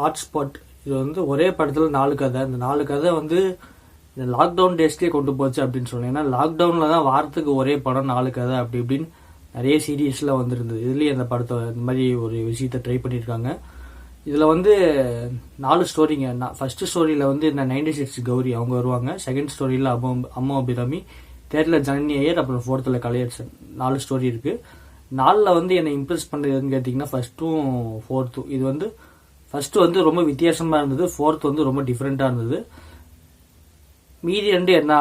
Hotspot. இது வந்து ஒரே படத்தில் 4 கதை. இந்த 4 கதை வந்து இந்த லாக்டவுன் டேஸ்லேயே கொண்டு போச்சு அப்படின்னு சொன்னேன். ஏன்னா லாக்டவுனில் தான் வாரத்துக்கு ஒரே படம் 4 கதை அப்படி இப்படின்னு நிறைய சீரீஸ்லாம் வந்துருந்தது. இதுலேயும் அந்த படத்தை இந்த மாதிரி ஒரு விஷயத்தை ட்ரை பண்ணியிருக்காங்க. இதில் வந்து 4 ஸ்டோரிங்க. ஃபர்ஸ்ட் ஸ்டோரியில் வந்து இந்த 96 கௌரி அவங்க வருவாங்க. செகண்ட் ஸ்டோரியில் அம்மா அபிராமி, தேர்டில் ஜனனி ஐயர், அப்புறம் ஃபோர்த்தில் கலையரசன். 4 ஸ்டோரி இருக்கு. 4ல் வந்து என்னை இம்ப்ரெஸ் பண்ணுறதுன்னு கேட்டிங்கன்னா ஃபர்ஸ்ட்டும் ஃபோர்த்தும். இது வந்து ஃபர்ஸ்ட் வந்து ரொம்ப வித்தியாசமாக இருந்தது, ஃபோர்த் வந்து ரொம்ப டிஃப்ரெண்ட்டாக இருந்தது. மீதி ரெண்டு என்ன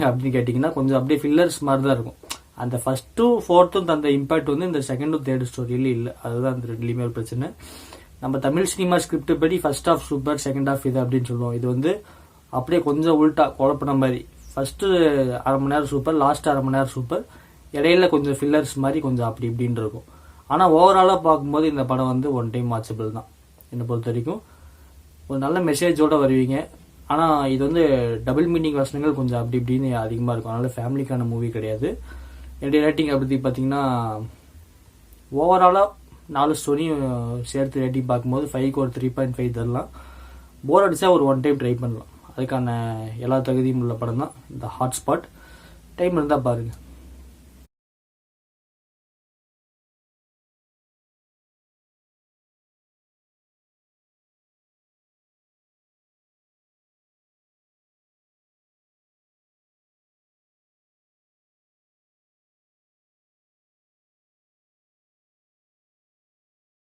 அப்படின்னு கேட்டிங்கன்னா கொஞ்சம் அப்படியே ஃபில்லர்ஸ் மாதிரி தான் இருக்கும். அந்த ஃபர்ஸ்ட்டும் ஃபோர்த்தும் தந்த இம்பாக்ட் வந்து இந்த செகண்டும் தேர்ட் ஸ்டோரியில இல்லை. அதுதான் அந்த ரெண்டுலேயுமே ஒரு பிரச்சனை. நம்ம தமிழ் சினிமா ஸ்கிரிப்ட் படி first half super, second half இது அப்படின்னு சொல்லுவோம். இது வந்து அப்படியே கொஞ்சம் உள்டா குழப்பின மாதிரி. ஃபர்ஸ்ட் அரை மணி நேரம் சூப்பர், லாஸ்ட் அரை மணி நேரம் சூப்பர், இடையில கொஞ்சம் ஃபில்லர்ஸ் மாதிரி கொஞ்சம் அப்படி இப்படின்னு இருக்கும். ஆனால் ஓவராலாக பார்க்கும்போது இந்த படம் வந்து ஒன் டைம் வாட்சபிள் தான் என்னை பொறுத்த வரைக்கும். ஒரு நல்ல மெசேஜோட வருவீங்க. ஆனால் இது வந்து டபுள் மீனிங் வசனங்கள் கொஞ்சம் அப்படி இப்படின்னு அதிகமாக இருக்கும். அதனால ஃபேமிலிக்கான மூவி கிடையாது. என்னுடைய ரேட்டிங் அப்படி பார்த்தீங்கன்னா ஓவராலாக 4 ஸ்டோரியும் சேர்த்து ரேட்டிங் பார்க்கும்போது 5க்கு ஒரு 3.5 தரலாம். போர் அடிச்சா ஒரு ஒன் டைம் ட்ரை பண்ணலாம். அதுக்கான எல்லா தகுதியும் உள்ள படம் தான் இந்த ஹாட்ஸ்பாட். டைம் இருந்தால் பாருங்கள்.